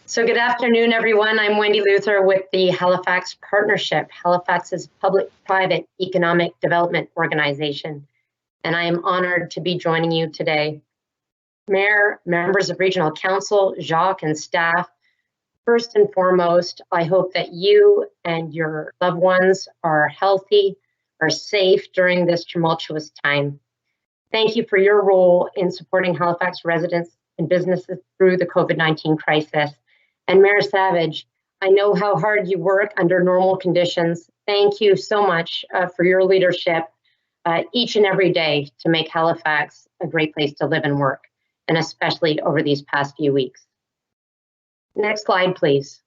So good afternoon, everyone. I'm Wendy Luther with the Halifax Partnership, Halifax's public-private economic development organization, and I am honored to be joining you today. Mayor, members of Regional Council, Jacques, and staff, first and foremost, I hope that you and your loved ones are healthy, are safe during this tumultuous time. Thank you for your role in supporting Halifax residents and businesses through the COVID-19 crisis. And Mayor Savage, I know how hard you work under normal conditions. Thank you so much for your leadership each and every day to make Halifax a great place to live and work, and especially over these past few weeks. Next slide, please.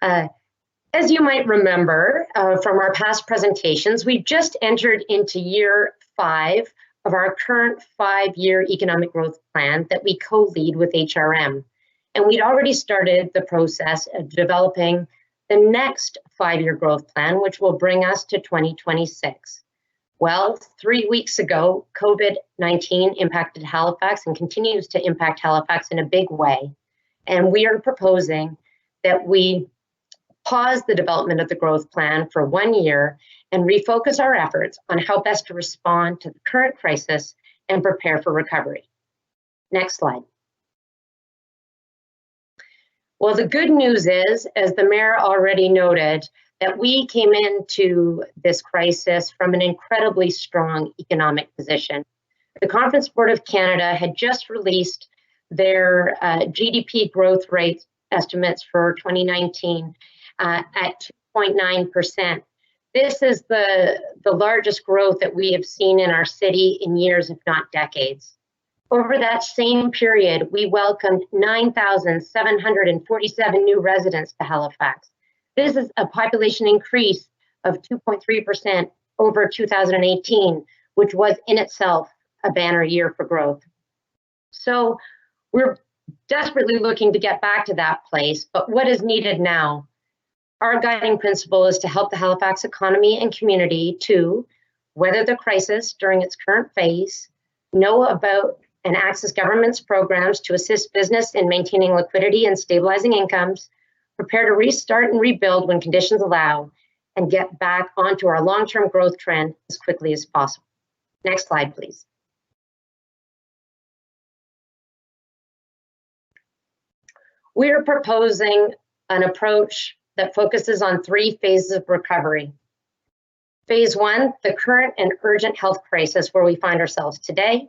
As you might remember from our past presentations, we've just entered into year 5 of our current 5-year economic growth plan that we co-lead with HRM. And we'd already started the process of developing the next 5-year growth plan, which will bring us to 2026. Well, 3 weeks ago, COVID-19 impacted Halifax and continues to impact Halifax in a big way. And we are proposing that we pause the development of the growth plan for 1 year and refocus our efforts on how best to respond to the current crisis and prepare for recovery. Next slide. Well, the good news is, as the mayor already noted, that we came into this crisis from an incredibly strong economic position. The Conference Board of Canada had just released their GDP growth rate estimates for 2019 at 2.9%. This is the largest growth that we have seen in our city in years, if not decades. Over that same period, we welcomed 9,747 new residents to Halifax. This is a population increase of 2.3% over 2018, which was in itself a banner year for growth. So we're desperately looking to get back to that place, but what is needed now? Our guiding principle is to help the Halifax economy and community to weather the crisis during its current phase, know about and access government's programs to assist business in maintaining liquidity and stabilizing incomes, prepare to restart and rebuild when conditions allow, and get back onto our long-term growth trend as quickly as possible. Next slide, please. We are proposing an approach that focuses on 3 phases of recovery. Phase 1, the current and urgent health crisis where we find ourselves today.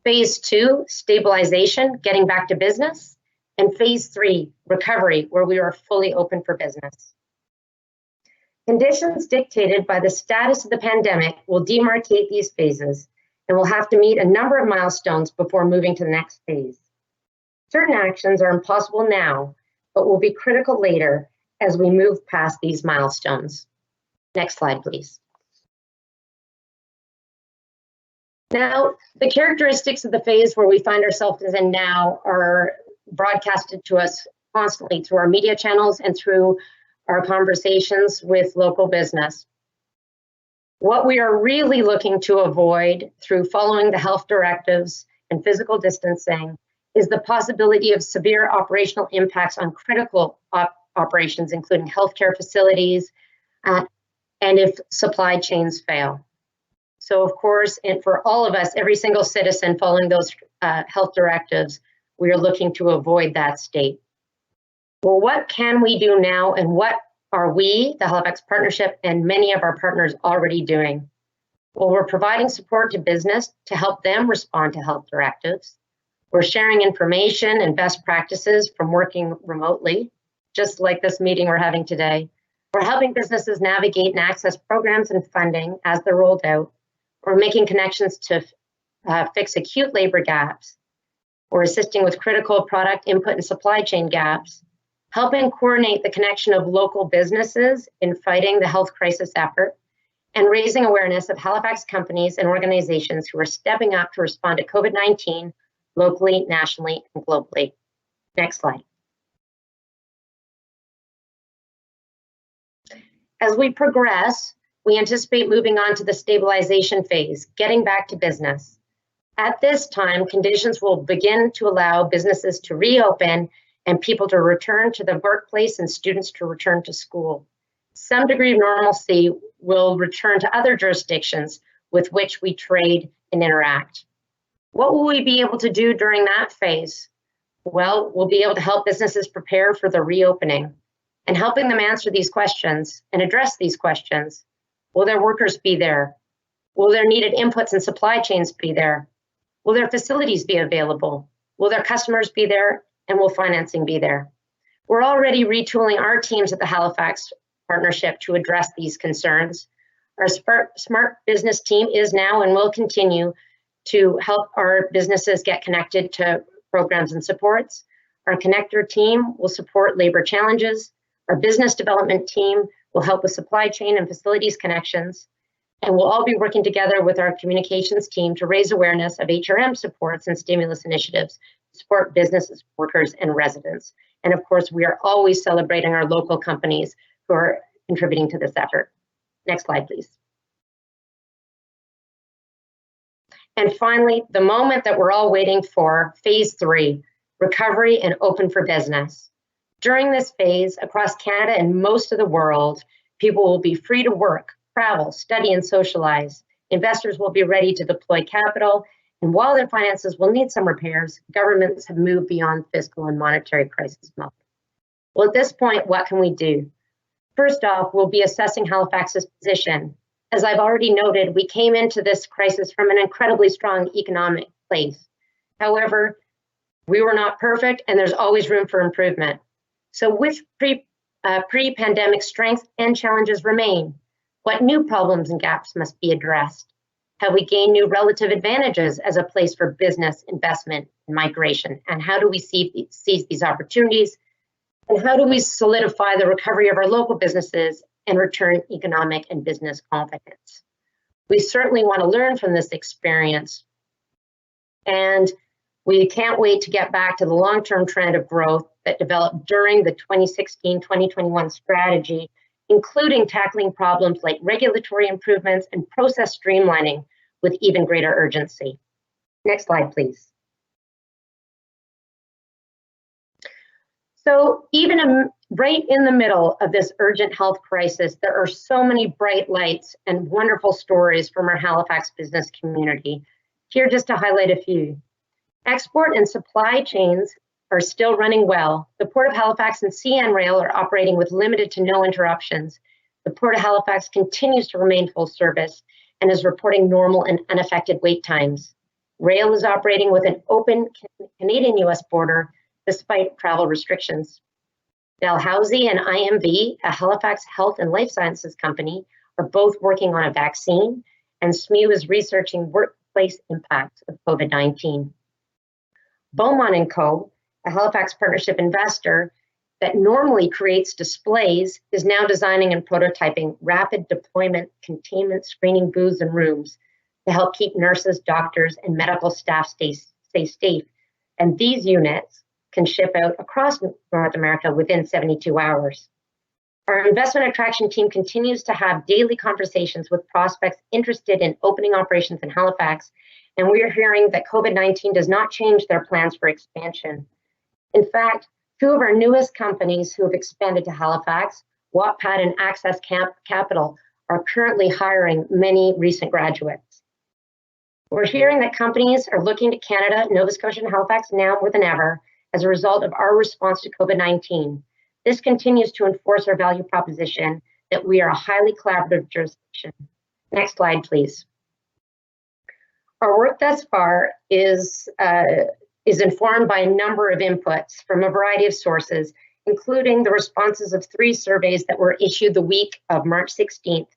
Phase 2, stabilization, getting back to business. And Phase 3, recovery, where we are fully open for business. Conditions dictated by the status of the pandemic will demarcate these phases, and we'll have to meet a number of milestones before moving to the next phase. Certain actions are impossible now, but will be critical later as we move past these milestones. Next slide, please. Now, the characteristics of the phase where we find ourselves in now are broadcasted to us constantly through our media channels and through our conversations with local business. What we are really looking to avoid through following the health directives and physical distancing is the possibility of severe operational impacts on critical operations, including healthcare facilities, and if supply chains fail. So of course, and for all of us, every single citizen following those health directives, we are looking to avoid that state. Well, what can we do now, and what are we, the Halifax Partnership, and many of our partners already doing? Well, we're providing support to business to help them respond to health directives. We're sharing information and best practices from working remotely, just like this meeting we're having today. We're helping businesses navigate and access programs and funding as they're rolled out. We're making connections to fix acute labor gaps. We're assisting with critical product input and supply chain gaps, helping coordinate the connection of local businesses in fighting the health crisis effort, and raising awareness of Halifax companies and organizations who are stepping up to respond to COVID-19 locally, nationally, and globally. Next slide. As we progress we anticipate moving on to the stabilization phase, getting back to business. At this time, conditions will begin to allow businesses to reopen and people to return to the workplace and students to return to school. Some degree of normalcy will return to other jurisdictions with which we trade and interact. What will we be able to do during that phase? Well, we'll be able to help businesses prepare for the reopening and helping them answer these questions and address these questions. Will their workers be there? Will their needed inputs and supply chains be there? Will their facilities be available? Will their customers be there? And will financing be there? We're already retooling our teams at the Halifax Partnership to address these concerns. Our smart business team is now and will continue to help our businesses get connected to programs and supports. Our connector team will support labor challenges. Our business development team will help with supply chain and facilities connections. And we'll all be working together with our communications team to raise awareness of HRM supports and stimulus initiatives to support businesses, workers, and residents. And of course, we are always celebrating our local companies who are contributing to this effort. Next slide, please. And finally, the moment that we're all waiting for, phase 3, recovery and open for business. During this phase, across Canada and most of the world, people will be free to work, travel, study, and socialize. Investors will be ready to deploy capital, and while their finances will need some repairs, governments have moved beyond fiscal and monetary crisis mode. Well, at this point, what can we do? First off, we'll be assessing Halifax's position. As I've already noted, we came into this crisis from an incredibly strong economic place. However, we were not perfect, and there's always room for improvement. So which pre-pandemic strengths and challenges remain? What new problems and gaps must be addressed? Have we gained new relative advantages as a place for business, investment, and migration? And how do we seize these opportunities? And how do we solidify the recovery of our local businesses and return economic and business confidence? We certainly want to learn from this experience, and we can't wait to get back to the long-term trend of growth that developed during the 2016-2021 strategy, including tackling problems like regulatory improvements and process streamlining with even greater urgency. Next slide, please. So even right in the middle of this urgent health crisis, there are so many bright lights and wonderful stories from our Halifax business community. Here just to highlight a few. Export and supply chains are still running well. The Port of Halifax and CN Rail are operating with limited to no interruptions. The Port of Halifax continues to remain full service and is reporting normal and unaffected wait times. Rail is operating with an open Canadian-US border despite travel restrictions. Dalhousie and IMV, a Halifax health and life sciences company, are both working on a vaccine, and SMEW is researching workplace impacts of COVID-19. Beaumont & Co., a Halifax Partnership investor that normally creates displays, is now designing and prototyping rapid deployment containment screening booths and rooms to help keep nurses, doctors, and medical staff stay safe. And these units can ship out across North America within 72 hours. Our investment attraction team continues to have daily conversations with prospects interested in opening operations in Halifax, and we are hearing that COVID-19 does not change their plans for expansion. In fact, two of our newest companies who have expanded to Halifax, Wattpad and Access Capital, are currently hiring many recent graduates. We're hearing that companies are looking to Canada, Nova Scotia, and Halifax now more than ever as a result of our response to COVID-19. This continues to enforce our value proposition that we are a highly collaborative jurisdiction. Next slide, please. Our work thus far is informed by a number of inputs from a variety of sources, including the responses of 3 surveys that were issued the week of March 16th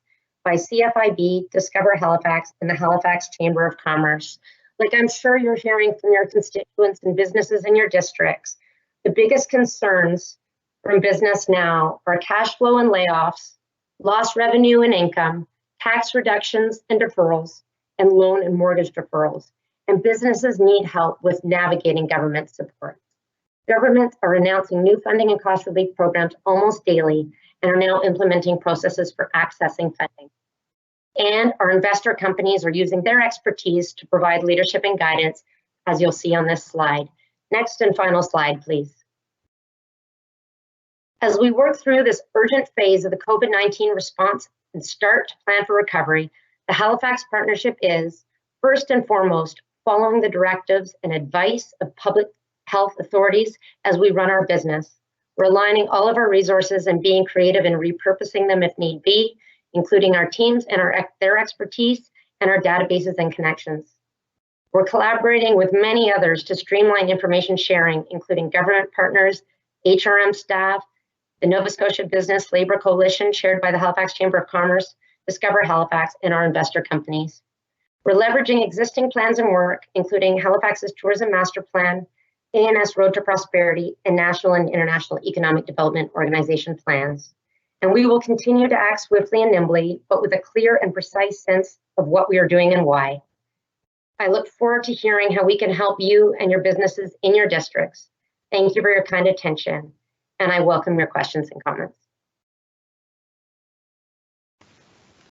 by CFIB, Discover Halifax, and the Halifax Chamber of Commerce. Like I'm sure you're hearing from your constituents and businesses in your districts, the biggest concerns from business now are cash flow and layoffs, lost revenue and income, tax reductions and deferrals, and loan and mortgage deferrals. And businesses need help with navigating government support. Governments are announcing new funding and cost relief programs almost daily and are now implementing processes for accessing funding. and our investor companies are using their expertise to provide leadership and guidance, as you'll see on this slide. Next and final slide, please. As we work through this urgent phase of the COVID-19 response and start to plan for recovery, the Halifax Partnership is, first and foremost, following the directives and advice of public health authorities as we run our business. We're aligning all of our resources and being creative in repurposing them if need be, including our teams and their expertise and our databases and connections. We're collaborating with many others to streamline information sharing, including government partners, HRM staff, the Nova Scotia Business Labour Coalition chaired by the Halifax Chamber of Commerce, Discover Halifax, and our investor companies. We're leveraging existing plans and work, including Halifax's Tourism Master Plan, ANS Road to Prosperity, and National and International Economic Development Organization plans. And we will continue to act swiftly and nimbly, but with a clear and precise sense of what we are doing and why. I look forward to hearing how we can help you and your businesses in your districts. Thank you for your kind attention, and I welcome your questions and comments.